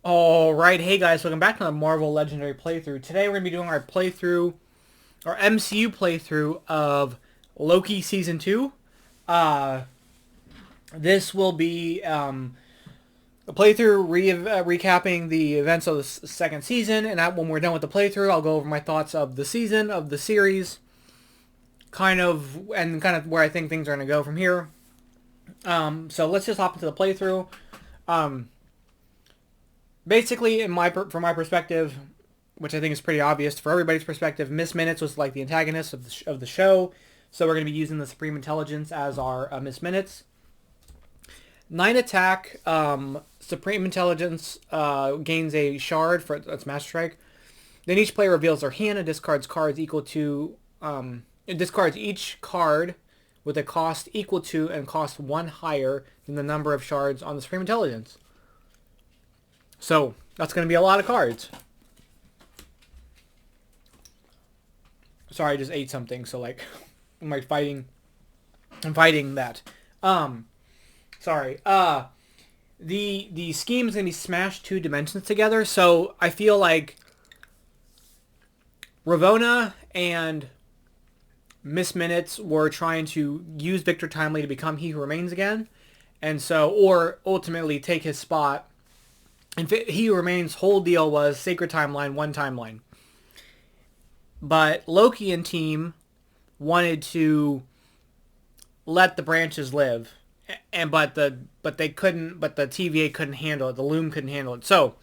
Alright, hey guys, welcome back to the Marvel Legendary playthrough. Today we're going to be doing our playthrough, our MCU playthrough of Loki Season 2. This will be a playthrough recapping the events of the second season, and when we're done with the playthrough, I'll go over my thoughts of the season, of the series, kind of where I think things are going to go from here. So let's just hop into the playthrough. Basically, from my perspective, which I think is pretty obvious for everybody's perspective, Miss Minutes was like the antagonist of the show, so we're going to be using the Supreme Intelligence as our Miss Minutes. 9 attack, Supreme Intelligence gains a shard for its Master Strike. Then each player reveals their hand and discards cards equal to... it discards each card with a cost equal to and cost 1 higher than the number of shards on the Supreme Intelligence. So, that's going to be a lot of cards. Sorry, I just ate something, so like, I'm fighting that. Sorry. The scheme is going to be smashed 2 dimensions together, so I feel like Ravonna and Miss Minutes were trying to use Victor Timely to become He Who Remains again, and so, or ultimately take his spot. And He Who Remains' whole deal was Sacred Timeline, one timeline. But Loki and team wanted to let the branches live, but the TVA couldn't handle it. The Loom couldn't handle it. So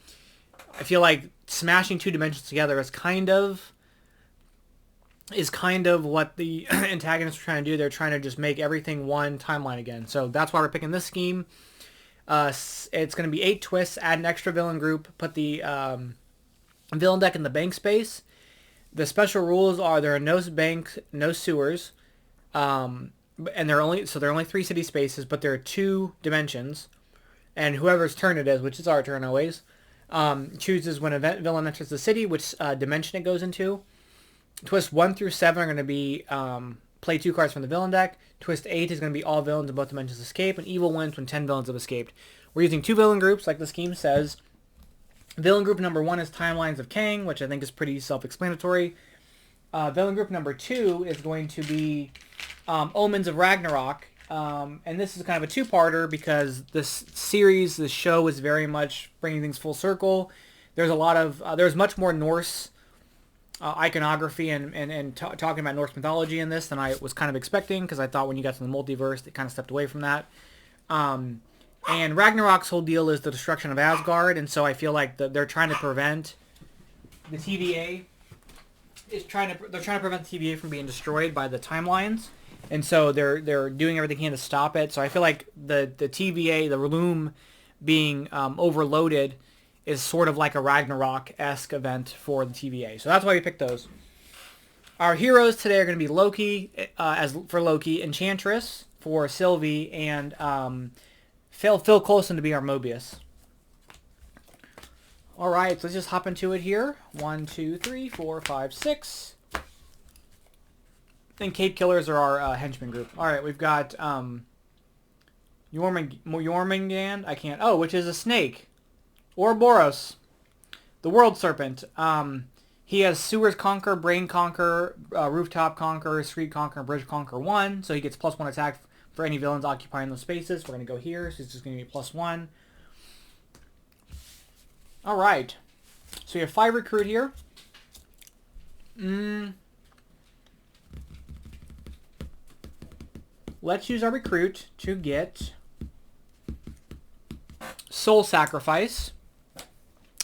I feel like smashing 2 dimensions together is kind of what the antagonists are trying to do. They're trying to just make everything one timeline again. So that's why we're picking this scheme. It's going to be 8 twists, add an extra villain group, put the villain deck in the bank space. The special rules are there are no banks, no sewers, and there are only 3 city spaces, but there are 2 dimensions, and whoever's turn it is, which is our turn always, chooses when a villain enters the city, which dimension it goes into. Twists 1 through 7 are going to be play 2 cards from the villain deck. Twist 8 is going to be all villains in both dimensions escape, and evil wins when 10 villains have escaped. We're using 2 villain groups, like the scheme says. Villain group number 1 is Timelines of Kang, which I think is pretty self-explanatory. Villain group number 2 is going to be Omens of Ragnarok, and this is kind of a 2-parter because this show is very much bringing things full circle. There's a lot of, there's much more Norse iconography and talking about Norse mythology in this than I was kind of expecting, because I thought when you got to the multiverse, it kind of stepped away from that. And Ragnarok's whole deal is the destruction of Asgard, and so I feel like they're trying to prevent the TVA. They're trying to prevent the TVA from being destroyed by the timelines, and so they're doing everything they can to stop it. So I feel like the TVA, the Loom, being overloaded is sort of like a Ragnarok-esque event for the TVA. So that's why we picked those. Our heroes today are going to be Loki, for Loki, Enchantress for Sylvie, and Phil Coulson to be our Mobius. Alright, so let's just hop into it here. 1, 2, 3, 4, 5, 6. And Cape Killers are our Henchman group. Alright, we've got Jormungand, I can't... Oh, which is a snake. Ouroboros, the World Serpent. He has Sewers Conquer, Brain Conquer, Rooftop Conquer, Street Conquer, Bridge Conquer 1. So he gets +1 attack for any villains occupying those spaces. We're going to go here, so it's just going to be +1. Alright. So we have 5 recruit here. Let's use our recruit to get Soul Sacrifice.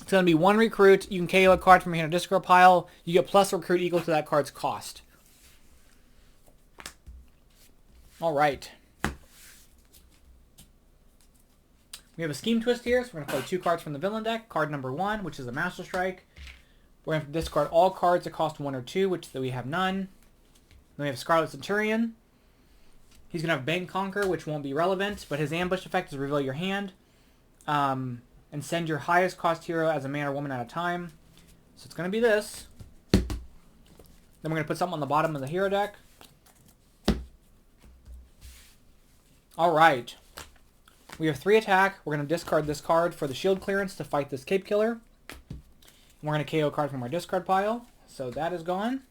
It's going to be 1 recruit. You can KO a card from your hand or discard pile. You get plus recruit equal to that card's cost. Alright. We have a scheme twist here, so we're going to play 2 cards from the villain deck. Card number 1, which is a Master Strike. We're going to discard all cards that cost 1 or 2, which we have none. Then we have Scarlet Centurion. He's going to have Bank Conquer, which won't be relevant, but his ambush effect is reveal your hand. And send your highest cost hero as a man or woman at a time. So it's going to be this. Then we're going to put something on the bottom of the hero deck. Alright. We have 3 attack. We're going to discard this card for the shield clearance to fight this Cape Killer. And we're going to KO a card from our discard pile. So that is gone.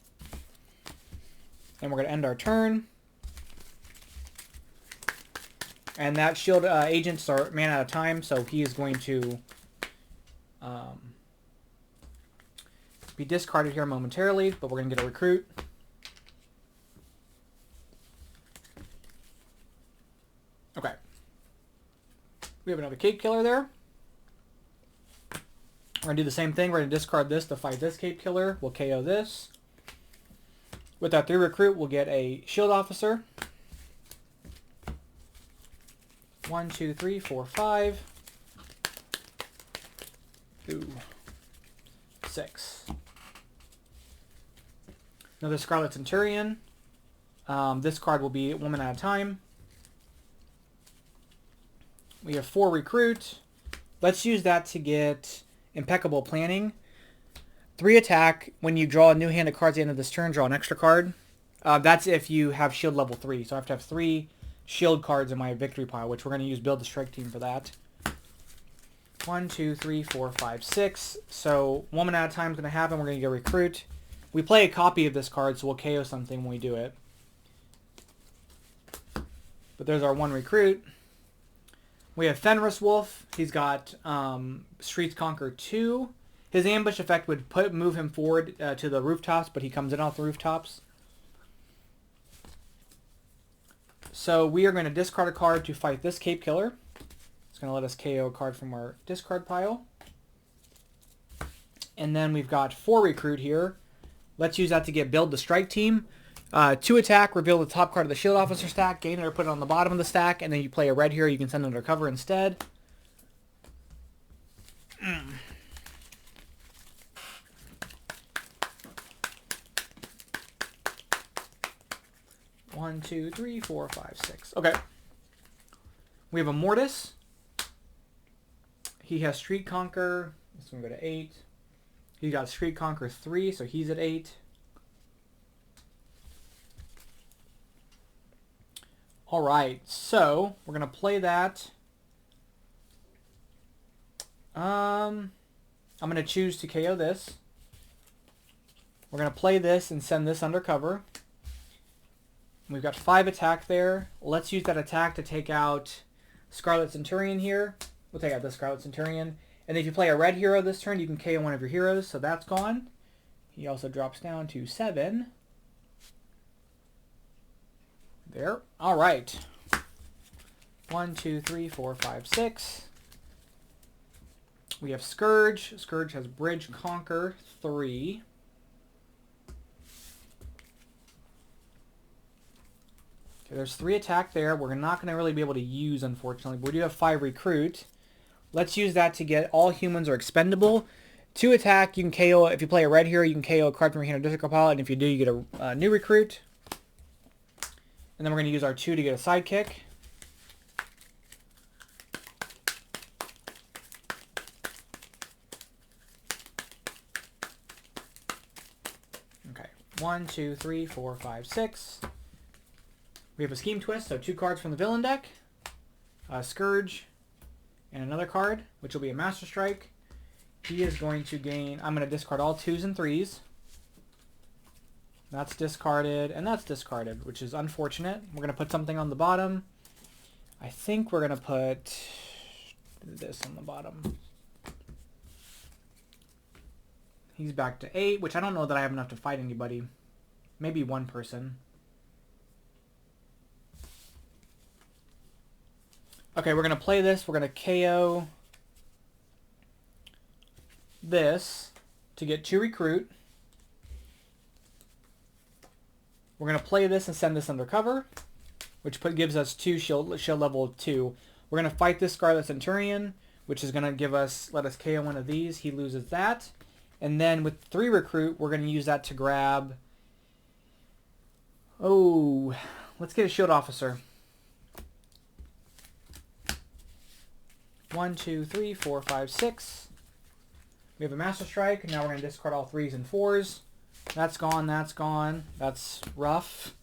And we're going to end our turn. And that shield agents are man out of time, so he is going to be discarded here momentarily, but we're going to get a recruit. Okay. We have another Cape Killer there. We're going to do the same thing. We're going to discard this to fight this Cape Killer. We'll KO this. With that 3 recruit, we'll get a shield officer. 1, 2, 3, 4, 5. 6. Another Scarlet Centurion. This card will be woman at a time. We have 4 recruit. Let's use that to get impeccable planning. 3 attack. When you draw a new hand of cards at the end of this turn, draw an extra card. That's if you have shield level 3. So I have to have 3 shield cards in my victory pile, which we're going to use build the strike team for that. 1, 2, 3, 4, 5, 6. So woman at a time is going to happen. We're going to get recruit. We play a copy of this card, so we'll KO something when we do it. But there's our 1 recruit. We have Fenris Wolf. He's got Streets Conquer 2. His ambush effect would move him forward to the rooftops, but he comes in off the rooftops. So we are going to discard a card to fight this Cape Killer. It's going to let us KO a card from our discard pile. And then we've got 4 recruit here. Let's use that to get build the strike team. 2 attack, reveal the top card of the shield officer stack, gain it or put it on the bottom of the stack, and then you play a red hero, you can send it under cover instead. 1, 2, 3, 4, 5, 6. Okay. We have a Mortis. He has Street Conquer. This one go to 8. He got Street Conquer 3, so he's at 8. Alright, so we're going to play that. I'm going to choose to KO this. We're going to play this and send this under cover. We've got 5 attack there. Let's use that attack to take out Scarlet Centurion here. We'll take out the Scarlet Centurion. And if you play a red hero this turn, you can KO one of your heroes, so that's gone. He also drops down to 7. There. All right. 1, 2, 3, 4, 5, 6. We have Scourge. Scourge has Bridge Conquer 3. Okay, there's 3 attack there. We're not going to really be able to use, unfortunately. But we do have 5 recruit. Let's use that to get all humans are expendable. 2 attack, you can KO. If you play a red hero, you can KO a card from your hand or discard pile. And if you do, you get a new recruit. And then we're going to use our 2 to get a sidekick. Okay. 1, 2, 3, 4, 5, 6. We have a Scheme Twist, so 2 cards from the villain deck. Scourge. And another card, which will be a Master Strike. He is going to gain... I'm going to discard all 2s and 3s. That's discarded, and that's discarded, which is unfortunate. We're going to put something on the bottom. I think we're going to put this on the bottom. He's back to 8, which I don't know that I have enough to fight anybody. Maybe one person. Okay, we're going to play this. We're going to KO this to get 2 recruit. We're going to play this and send this under cover, which gives us 2 shield level 2. We're going to fight this Scarlet Centurion, which is going to give us, let us KO one of these. He loses that. And then with 3 recruit, we're going to use that to grab... Oh, let's get a shield officer. 1, 2, 3, 4, 5, 6. We have a Master Strike. Now we're going to discard all 3s and 4s. That's gone. That's gone. That's rough.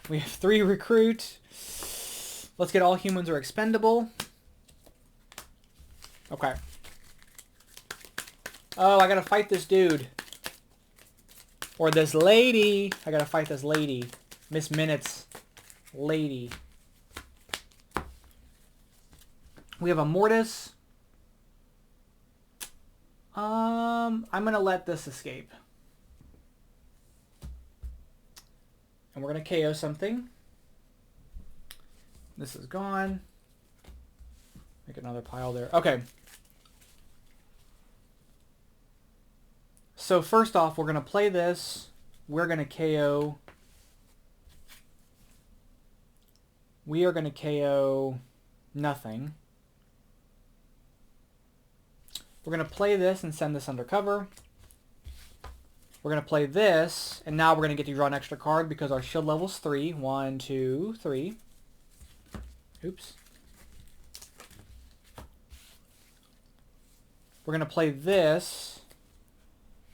We have 3 recruit. Let's get all humans are expendable. Okay. Oh, I gotta fight this dude. Or this lady. I gotta fight this lady. Miss Minutes. Lady. We have a Mortis. I'm gonna let this escape. And we're gonna KO something. This is gone. Make another pile there. Okay. So first off, we're gonna play this. We're gonna KO. We are gonna KO nothing. We're going to play this and send this undercover. We're going to play this, and now we're going to get to draw an extra card because our shield level's 3. 1, 2, 3. Oops. We're going to play this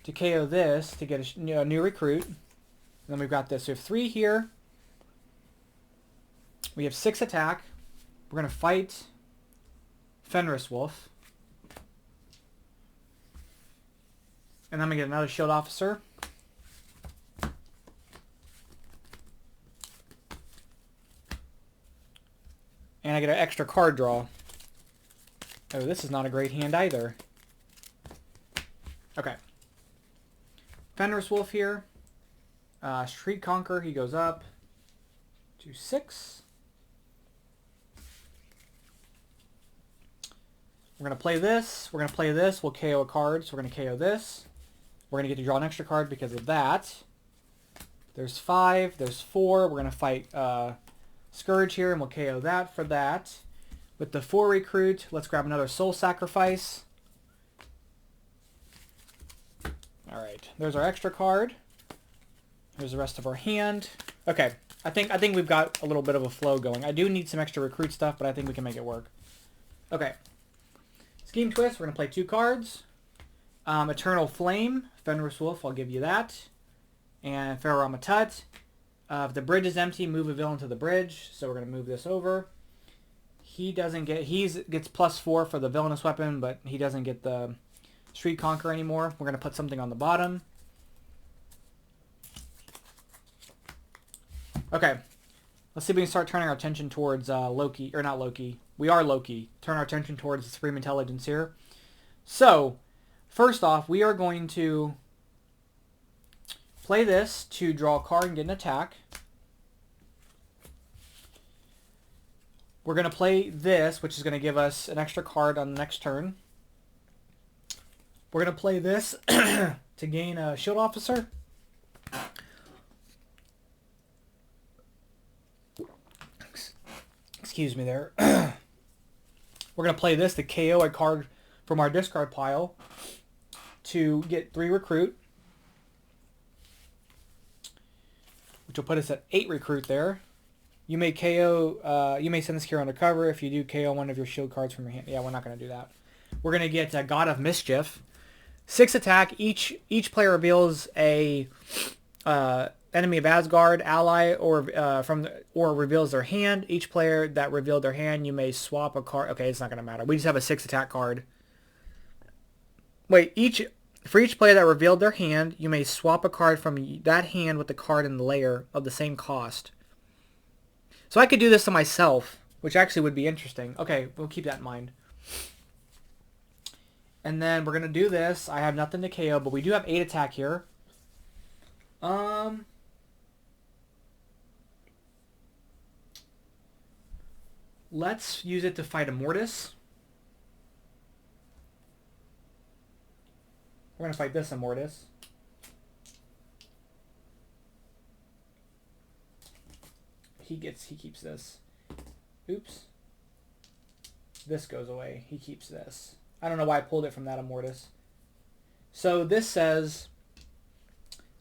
to KO this to get a new recruit. And then we've got this. We have 3 here. We have 6 attack. We're going to fight Fenris Wolf. And I'm going to get another shield officer. And I get an extra card draw. Oh, this is not a great hand either. Okay. Fenris Wolf here. Street Conquer, he goes up to 6. We're going to play this. We're going to play this. We'll KO a card, so we're going to KO this. We're going to get to draw an extra card because of that. There's 5. There's 4. We're going to fight Scourge here, and we'll KO that for that. With the 4 recruit, let's grab another Soul Sacrifice. Alright, there's our extra card. Here's the rest of our hand. Okay, I think we've got a little bit of a flow going. I do need some extra recruit stuff, but I think we can make it work. Okay. Scheme Twist, we're going to play 2 cards. Eternal Flame, Fenris Wolf, I'll give you that. And Pharaoh Tut. If the bridge is empty, move a villain to the bridge. So we're going to move this over. He doesn't get, gets +4 for the villainous weapon, but he doesn't get the Street Conquer anymore. We're going to put something on the bottom. Okay. Let's see if we can start turning our attention towards Loki, or not Loki. We are Loki. Turn our attention towards the Supreme Intelligence here. So, first off, we are going to play this to draw a card and get an attack. We're going to play this, which is going to give us an extra card on the next turn. We're going to play this to gain a shield officer. Excuse me there. We're going to play this to KO a card from our discard pile to get 3 recruit. Which will put us at 8 recruit there. You may KO, you may send this hero undercover if you do KO one of your shield cards from your hand. Yeah, we're not going to do that. We're going to get God of Mischief. 6 attack. Each player reveals a enemy of Asgard, ally, or reveals their hand. Each player that revealed their hand, you may swap a card. Okay, it's not going to matter. We just have a 6 attack card. Wait, for each player that revealed their hand, you may swap a card from that hand with the card in the layer of the same cost. So I could do this to myself, which actually would be interesting. Okay, we'll keep that in mind. And then we're going to do this. I have nothing to KO, but we do have 8 attack here. Let's use it to fight a Mortis. We're going to fight this Immortus. He keeps this. Oops. This goes away. He keeps this. I don't know why I pulled it from that Immortus. So this says,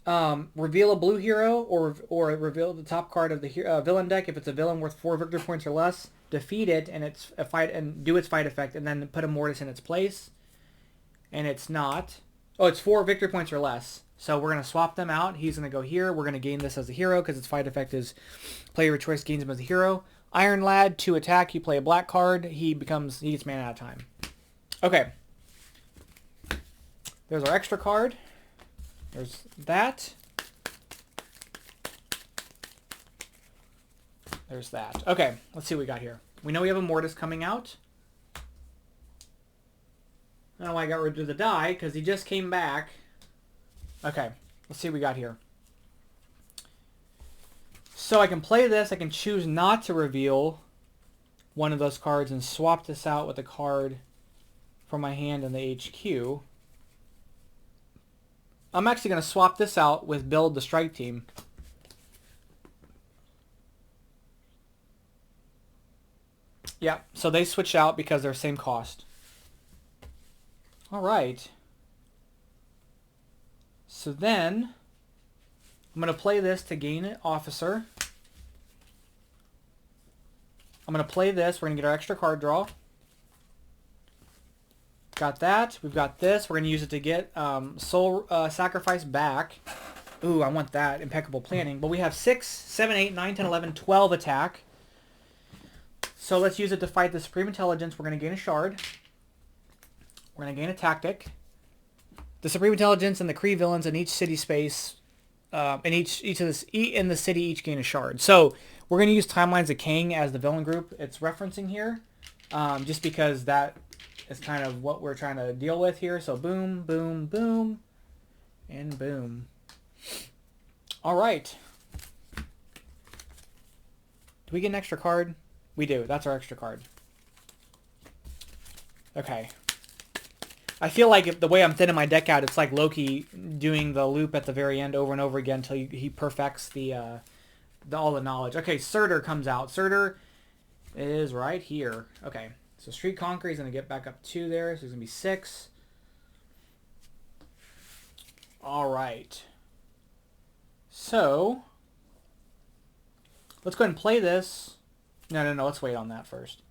reveal a blue hero or reveal the top card of the villain deck. If it's a villain worth 4 victory points or less, defeat it and its fight and do its fight effect, and then put Immortus in its place. And it's not. Oh, it's 4 victory points or less. So we're going to swap them out. He's going to go here. We're going to gain this as a hero because its fight effect is player of choice gains him as a hero. Iron Lad, 2 attack. You play a black card. He gets mana out of time. Okay. There's our extra card. There's that. There's that. Okay, let's see what we got here. We know we have a Mortis coming out. I don't know why I got rid of the die, because he just came back. Okay, let's see what we got here. So I can play this. I can choose not to reveal one of those cards and swap this out with a card from my hand in the HQ. I'm actually going to swap this out with Build the Strike Team. Yeah, so they switch out because they're same cost. All right. So then I'm going to play this to gain an officer. I'm going to play this. We're going to get our extra card draw. Got that. We've got this. We're going to use it to get Soul Sacrifice back. Ooh, I want that. Impeccable planning. But we have 6, 7, 8, 9, 10, 11, 12 attack. So let's use it to fight the Supreme Intelligence. We're going to gain a shard. We're going to gain a tactic. The Supreme Intelligence and the Kree villains in each city space, in in the city, each gain a shard. So we're going to use Timelines of Kang as the villain group it's referencing here, just because that is kind of what we're trying to deal with here. So boom, boom, boom, and boom. All right. Do we get an extra card? We do. That's our extra card. Okay. I feel like if the way I'm thinning my deck out, it's like Loki doing the loop at the very end over and over again until he perfects all the knowledge. Okay, Surtur comes out. Surtur is right here. Okay, so Street Conqueror, he's going to get back up 2 there, so he's going to be 6. All right. So, let's go ahead and play this. No, let's wait on that first.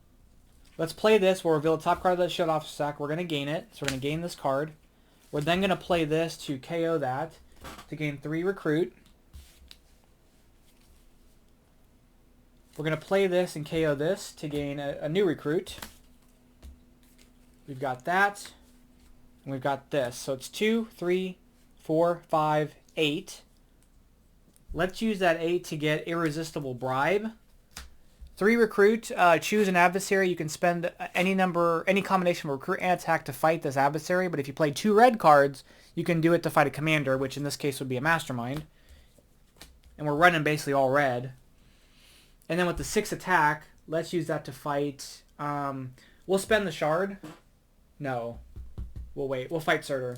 Let's play this. We'll reveal the top card of the Shield Officer stack. We're going to gain it. So we're going to gain this card. We're then going to play this to KO that to gain 3 recruit. We're going to play this and KO this to gain a new recruit. We've got that. And we've got this. So it's 2, 3, 4, 5, 8. Let's use that 8 to get Irresistible Bribe. 3 recruit, choose an adversary. You can spend any combination of recruit and attack to fight this adversary, but if you play 2 red cards, you can do it to fight a commander, which in this case would be a Mastermind. And we're running basically all red. And then with the 6 attack, let's use that to fight... we'll spend the shard. No. We'll wait. We'll fight Surtur.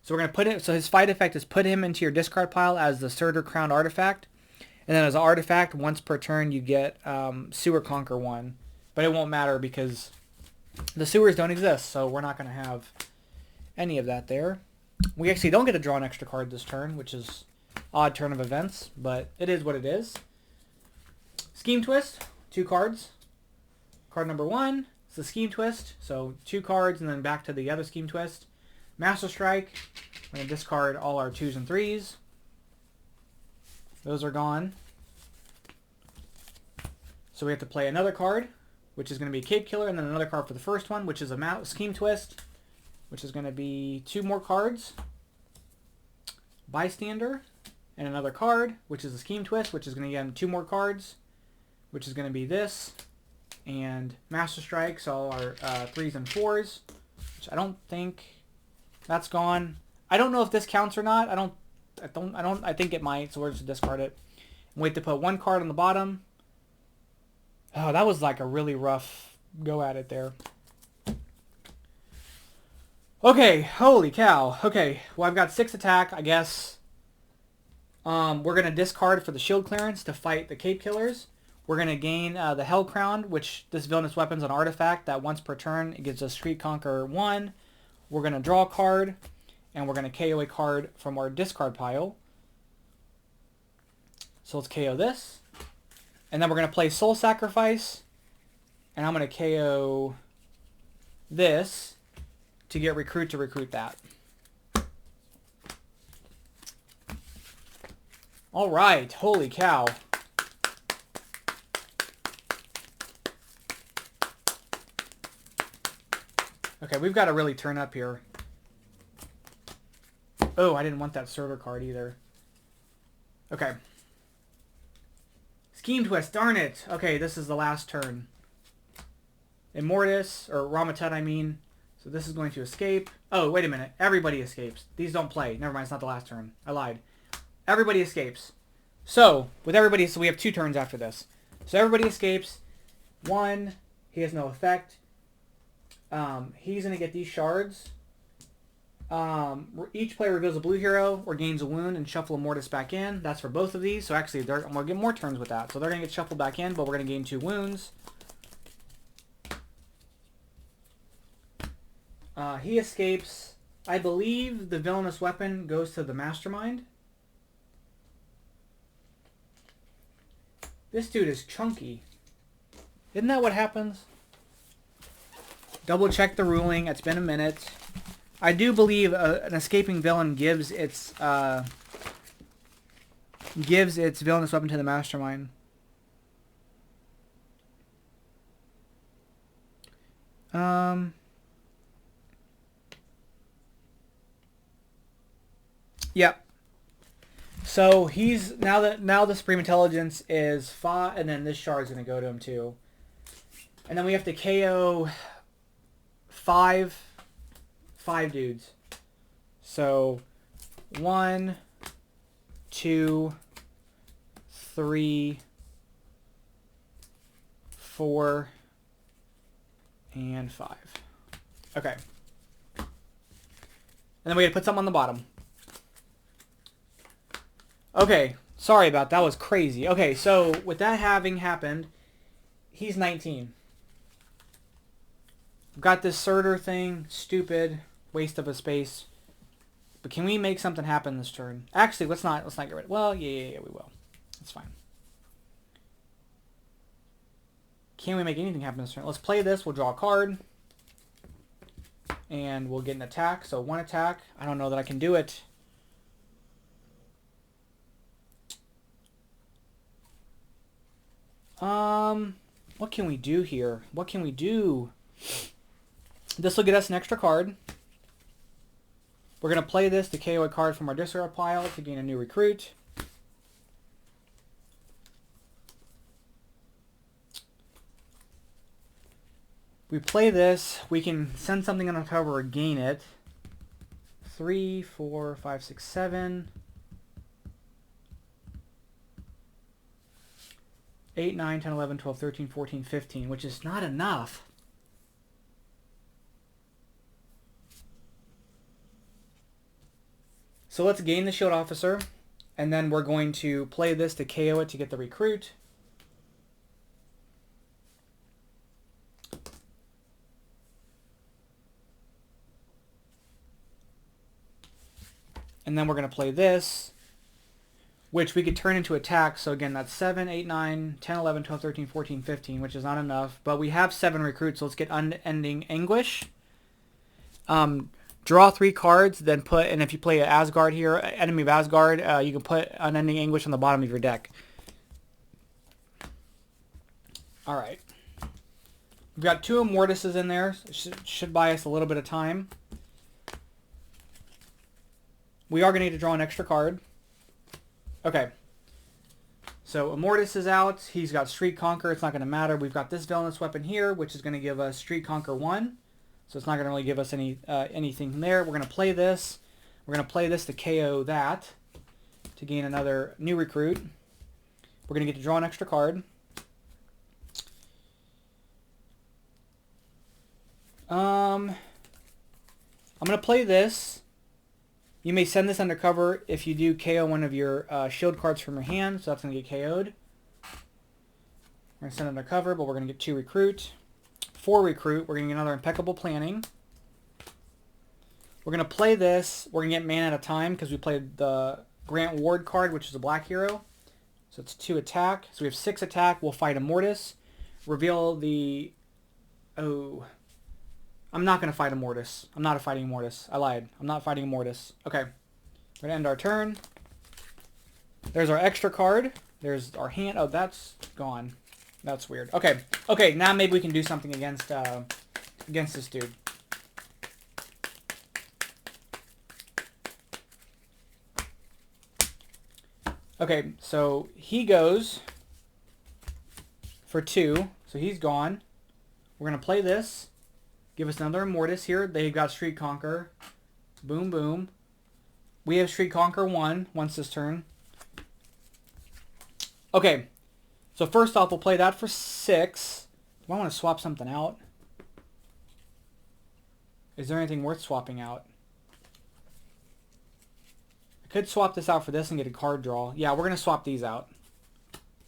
So we're going to put it... So his fight effect is put him into your discard pile as the Surtur Crowned Artifact. And then as an artifact, once per turn, you get Sewer Conquer 1. But it won't matter because the sewers don't exist, so we're not going to have any of that there. We actually don't get to draw an extra card this turn, which is odd turn of events, but it is what it is. Scheme Twist, 2 cards. Card number 1 is the Scheme Twist, so 2 cards and then back to the other Scheme Twist. Master Strike, we're going to discard all our 2s and 3s. Those are gone. So we have to play another card, which is going to be a Cape Killer, and then another card for the first one, which is a Scheme Twist, which is going to be 2 more cards. Bystander, and another card, which is a Scheme Twist, which is going to get 2 more cards, which is going to be this, and Master Strike, so all our 3s and 4s, which I don't think that's gone. I don't know if this counts or not. I think it might, so we're just discard it. And wait to put 1 card on the bottom. Oh, that was like a really rough go at it there. Okay, holy cow. Okay, well I've got 6 attack, I guess. We're going to discard for the shield clearance to fight the Cape Killers. We're going to gain the Hell Crown, which this villainous weapon's an artifact that once per turn it gives us Street Conqueror 1. We're going to draw a card. And we're going to KO a card from our discard pile. So let's KO this. And then we're going to play Soul Sacrifice. And I'm going to KO this to get Recruit to recruit that. Alright, holy cow. Okay, we've got to really turn up here. Oh, I didn't want that Surtur card either. Okay. Scheme Twist, darn it. Okay, this is the last turn. Immortus, or Ramatet, I mean. So this is going to escape. Oh, wait a minute. Everybody escapes. These don't play. Never mind, it's not the last turn. I lied. Everybody escapes. So, with everybody, so we have 2 turns after this. So everybody escapes. 1, he has no effect. He's going to get these shards. Each player reveals a blue hero or gains a wound and shuffle Immortus back in. That's for both of these. So actually, I'm going to get more turns with that. So they're going to get shuffled back in, but we're going to gain 2 wounds. He escapes. I believe the villainous weapon goes to the Mastermind. This dude is chunky. Isn't that what happens? Double check the ruling. It's been a minute. I do believe an escaping villain gives its villainous weapon to the Mastermind. Yep. So he's now the Supreme Intelligence is 5, and then this shard's gonna go to him too. And then we have to KO 5 dudes. So 1, 2, 3, 4, and 5. Okay. And then we had to put something on the bottom. Okay, sorry about that. That was crazy. Okay, so with that having happened, he's 19. We've got this Surtur thing. Stupid. Waste of a space. But can we make something happen this turn? Actually, let's not get rid of it. Well, yeah, we will. That's fine. Can we make anything happen this turn? Let's play this. We'll draw a card. And we'll get an attack. So 1 attack. I don't know that I can do it. What can we do here? What can we do? This will get us an extra card. We're going to play this to KO a card from our discard pile to gain a new recruit. We play this, we can send something on the cover or gain it. 3, 4, 5, 6, 7. 8, 9, 10, 11, 12, 13, 14, 15, which is not enough. So let's gain the Shield Officer, and then we're going to play this to KO it to get the recruit. And then we're going to play this, which we could turn into attack. So again, that's 7, 8, 9, 10, 11, 12, 13, 14, 15, which is not enough. But we have 7 recruits, so let's get Unending Anguish. Draw 3 cards, then put, and if you play Asgard here, enemy of Asgard, you can put Unending Anguish on the bottom of your deck. Alright. We've got 2 Immortuses in there. Should buy us a little bit of time. We are going to need to draw an extra card. Okay. So Immortus is out. He's got Street Conquer. It's not going to matter. We've got this villainous weapon here, which is going to give us Street Conquer 1. So it's not going to really give us anything there. We're going to play this. We're going to play this to KO that, to gain another new recruit. We're going to get to draw an extra card. I'm going to play this. You may send this undercover if you do KO one of your shield cards from your hand, so that's going to get KO'd. We're going to send it undercover, but we're going to get 2 recruit. 4 recruit, we're going to get another Impeccable Planning. We're going to play this. We're going to get man at a time because we played the Grant Ward card, which is a black hero. So it's 2 attack. So we have 6 attack. We'll fight Immortus. Reveal the... Oh... I'm not going to fight Immortus. I'm not fighting Immortus. I lied. I'm not fighting Immortus. Okay. We're going to end our turn. There's our extra card. There's our hand. Oh, that's gone. That's weird. Okay. Okay, now maybe we can do something against this dude. Okay, so he goes for 2. So he's gone. We're going to play this. Give us another Immortus here. They've got Street Conquer. Boom, boom. We have Street Conquer 1 once this turn. Okay. So first off, we'll play that for 6. Do I want to swap something out? Is there anything worth swapping out? I could swap this out for this and get a card draw. Yeah, we're going to swap these out.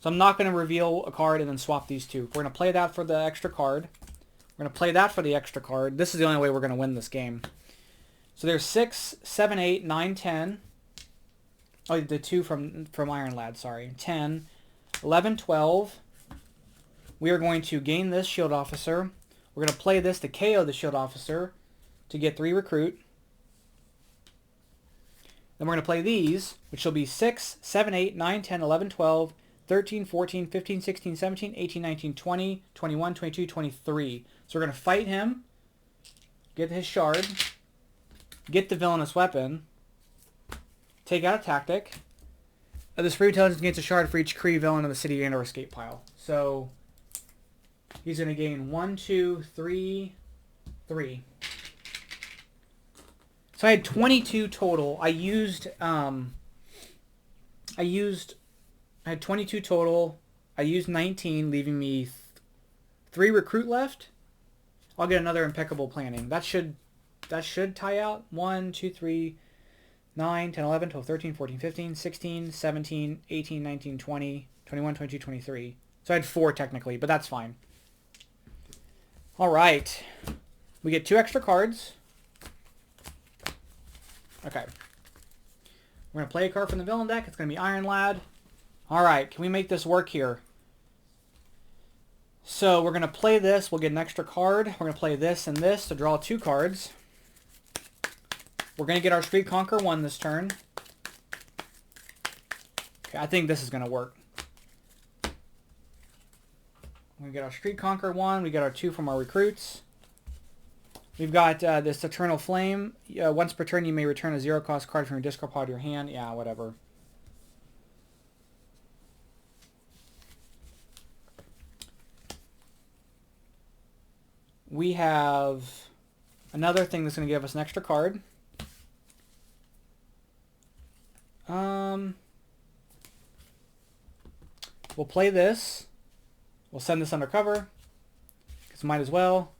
So I'm not going to reveal a card and then swap these two. We're going to play that for the extra card. We're going to play that for the extra card. This is the only way we're going to win this game. So there's 6, 7, 8, 9, 10. Oh, the 2 from Iron Lad, sorry. 10, 11, 12. We are going to gain this Shield Officer. We're going to play this to KO the Shield Officer to get 3 recruit. Then we're going to play these, which will be 6, 7, 8, 9, 10, 11, 12, 13, 14, 15, 16, 17, 18, 19, 20, 21, 22, 23. So we're going to fight him, get his shard, get the villainous weapon, take out a tactic. The Supreme Intelligence gains a shard for each Kree villain in the city and or escape pile. So he's going to gain 1, 2, 3, 3. So I had 22 total. I had 22 total. I used 19, leaving me 3 recruit left. I'll get another impeccable planning. That should tie out. 1, 2, 3, 9, 10, 11, 12, 13, 14, 15, 16, 17, 18, 19, 20, 21, 22, 23. So I had 4 technically, but that's fine. All right. We get 2 extra cards. Okay. We're going to play a card from the villain deck. It's going to be Iron Lad. All right. Can we make this work here? So we're going to play this. We'll get an extra card. We're going to play this and this to draw 2 cards. We're going to get our Street Conquer 1 this turn. Okay, I think this is going to work. We get our Street Conquer 1. We get our 2 from our recruits. We've got this Eternal Flame. Once per turn, you may return a 0-cost card from your discard pile to your hand. Yeah, whatever. We have another thing that's going to give us an extra card. We'll play this. We'll send this undercover, because might as well.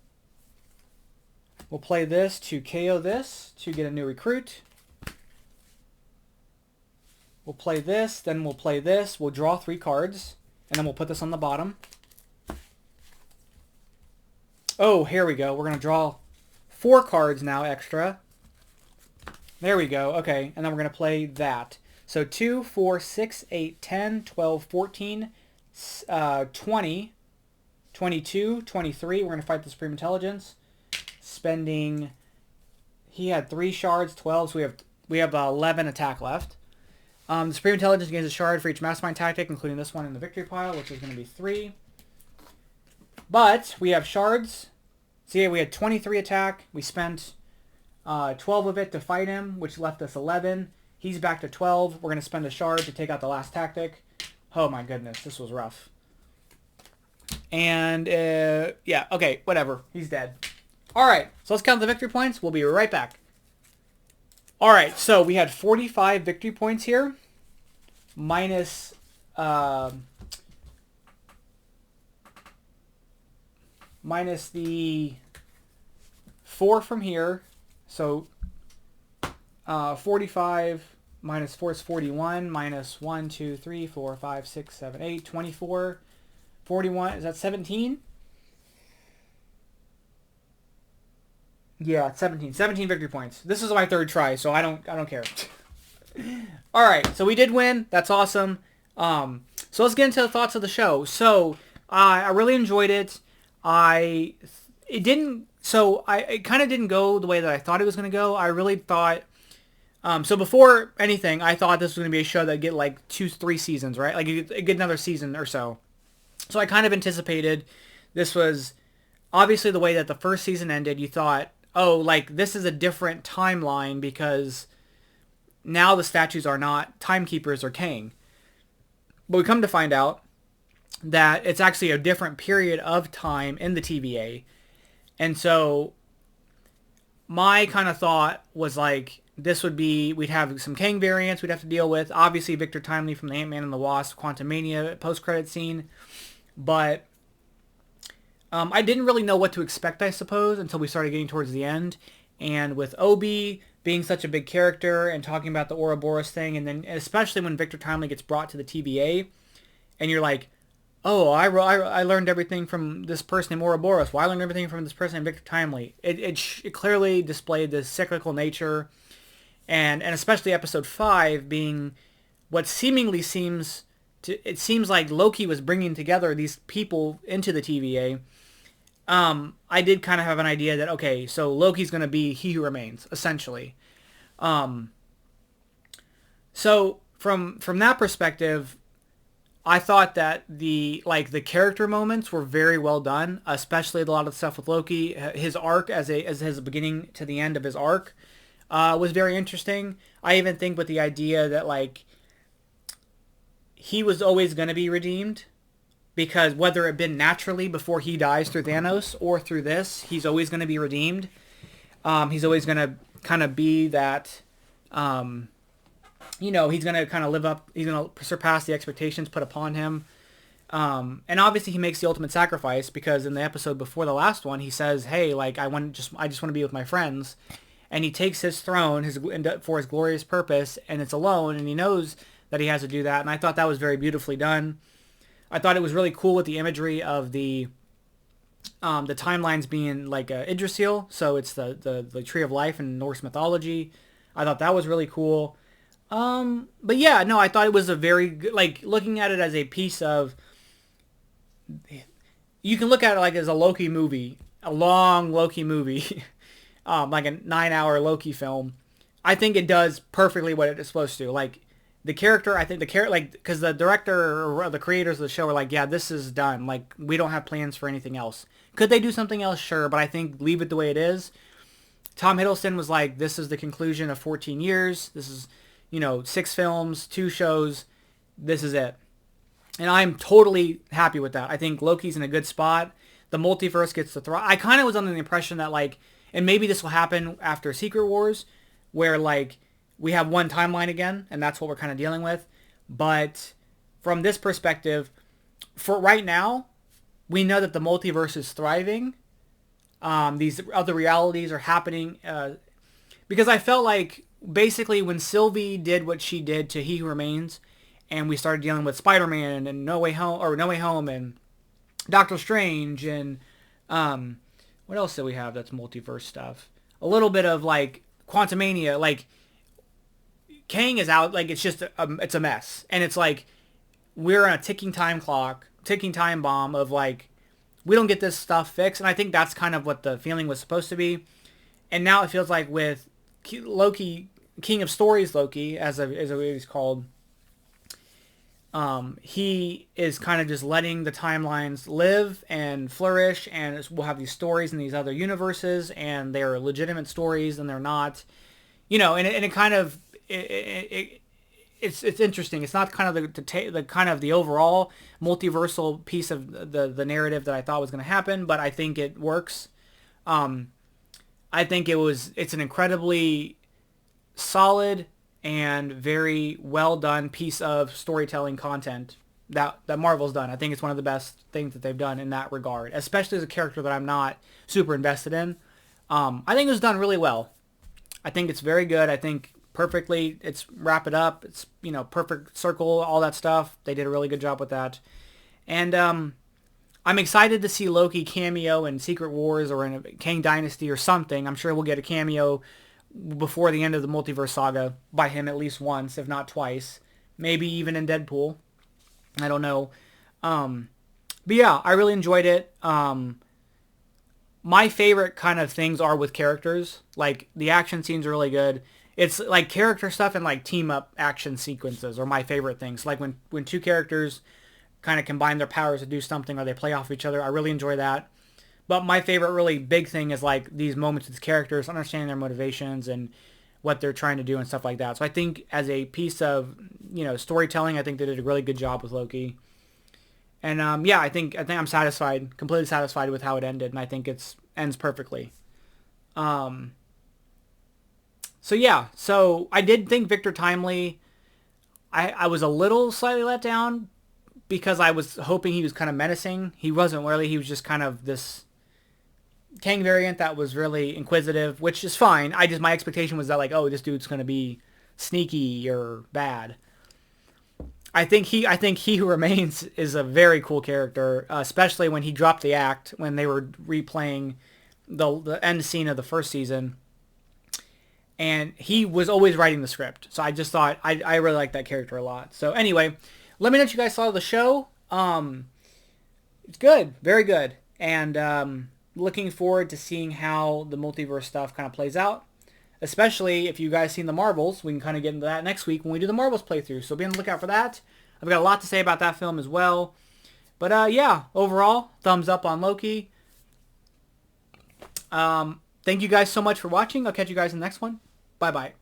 We'll play this to KO this to get a new recruit. We'll play this, then we'll play this. We'll draw 3 cards, and then we'll put this on the bottom. Oh, here we go. We're going to draw 4 cards now extra. There we go. Okay, and then we're going to play that. So 2, 4, 6, 8, 10, 12, 14, 20, 22, 23. We're going to fight the Supreme Intelligence. Spending, he had 3 shards, 12, so we have 11 attack left. The Supreme Intelligence gains a shard for each Mastermind tactic, including this one in the victory pile, which is going to be 3. But we have shards. So yeah, we had 23 attack. We spent 12 of it to fight him, which left us 11. He's back to 12. We're going to spend a shard to take out the last tactic. Oh my goodness, this was rough. And yeah, okay, whatever. He's dead. All right, so let's count the victory points. We'll be right back. All right, so we had 45 victory points here, minus the 4 from here. So 45 minus 4 is 41, minus 1, 2, 3, 4, 5, 6, 7, 8, 24, 41. Is that 17? Yeah, 17. 17 victory points. This is my 3rd try, so I don't care. All right, so we did win. That's awesome. So let's get into the thoughts of the show. So I really enjoyed it. It kind of didn't go the way that I thought it was going to go. I really thought, so before anything, I thought this was going to be a show that'd get like 2-3 seasons, right? Like it'd get another season or so. So I kind of anticipated this was obviously the way that the first season ended. You thought, oh, like this is a different timeline because now the statues are not timekeepers or Kang. But we come to find out that it's actually a different period of time in the TVA. And so my kind of thought was like, this would be, we'd have some Kang variants we'd have to deal with. Obviously, Victor Timely from the Ant-Man and the Wasp, Quantumania post-credit scene. But I didn't really know what to expect, I suppose, until we started getting towards the end. And with Obi being such a big character and talking about the Ouroboros thing, and then especially when Victor Timely gets brought to the TVA, and you're like, oh, I learned everything from this person named Ouroboros. Well, I learned everything from this person named Victor Timely. It clearly displayed this cyclical nature, and especially episode 5 being what seemingly seems to, it seems like Loki was bringing together these people into the TVA. I did kind of have an idea that, okay, so Loki's going to be He Who Remains, essentially. So from that perspective, I thought that the character moments were very well done, especially a lot of the stuff with Loki. His arc as his beginning to the end of his arc was very interesting. I even think with the idea that like he was always going to be redeemed, because whether it been naturally before he dies through Thanos or through this, he's always going to be redeemed. He's always going to kind of be that, he's going to kind of live up, he's going to surpass the expectations put upon him. And obviously he makes the ultimate sacrifice, because in the episode before the last one, he says, hey, like, I just want to be with my friends. And he takes his throne for his glorious purpose, and it's alone, and he knows that he has to do that. And I thought that was very beautifully done. I thought it was really cool with the imagery of the timelines being like a Yggdrasil, so it's the tree of life in Norse mythology. I thought that was really cool. But yeah, no, I thought it was a very good, like, looking at it as a piece of, you can look at it like as a Loki movie, a long Loki movie, like a 9-hour Loki film. I think it does perfectly what it is supposed to. Like, the character, I think because the director or the creators of the show are like, yeah, this is done. Like, we don't have plans for anything else. Could they do something else? Sure, but I think leave it the way it is. Tom Hiddleston was like, this is the conclusion of 14 years. This is, 6 films, 2 shows. This is it. And I'm totally happy with that. I think Loki's in a good spot. The multiverse gets to thrive. I kind of was under the impression that, like, and maybe this will happen after Secret Wars, where, like, we have one timeline again, and that's what we're kind of dealing with. But from this perspective, for right now, we know that the multiverse is thriving. These other realities are happening. Because I felt like, basically, when Sylvie did what she did to He Who Remains, and we started dealing with Spider-Man and No Way Home and Doctor Strange and what else do we have that's multiverse stuff? A little bit of, like, Quantumania, like, Kang is out, like, it's just, it's a mess. And it's like, we're on a ticking time bomb of, like, we don't get this stuff fixed. And I think that's kind of what the feeling was supposed to be. And now it feels like with Loki, King of Stories Loki, as he's called, he is kind of just letting the timelines live and flourish, and we'll have these stories in these other universes, and they're legitimate stories, and they're not, and it kind of, it's interesting. It's not kind of the kind of the overall multiversal piece of the narrative that I thought was going to happen, but I think it works. I think it's an incredibly solid and very well done piece of storytelling content that Marvel's done. I think it's one of the best things that they've done in that regard, especially as a character that I'm not super invested in. I think it was done really well. I think it's very good. I think perfectly. It's wrap it up. It's, perfect circle, all that stuff. They did a really good job with that. And I'm excited to see Loki cameo in Secret Wars or in a Kang Dynasty or something. I'm sure we'll get a cameo before the end of the multiverse saga by him at least once, if not twice. Maybe even in Deadpool. I don't know. But yeah, I really enjoyed it. My favorite kind of things are with characters. Like, the action scenes are really good. It's like character stuff and like team up action sequences are my favorite things. Like when two characters kind of combine their powers to do something or they play off each other. I really enjoy that. But my favorite really big thing is like these moments with characters, understanding their motivations and what they're trying to do and stuff like that. So I think as a piece of, storytelling, I think they did a really good job with Loki. And yeah, I think I'm satisfied, completely satisfied with how it ended, and I think it ends perfectly. So yeah, so I did think Victor Timely, I was a little slightly let down because I was hoping he was kind of menacing. He wasn't really. He was just kind of this Kang variant that was really inquisitive, which is fine. My expectation was that like, oh, this dude's gonna be sneaky or bad. I think he who remains is a very cool character, especially when he dropped the act when they were replaying the end scene of the first season, and he was always writing the script. So I just thought I really like that character a lot. So anyway, let me know if you guys saw the show. It's good, very good, and looking forward to seeing how the multiverse stuff kind of plays out. Especially if you guys seen the Marvels, we can kind of get into that next week when we do the Marvels playthrough. So be on the lookout for that. I've got a lot to say about that film as well. But yeah, overall, thumbs up on Loki. Thank you guys so much for watching. I'll catch you guys in the next one. Bye-bye.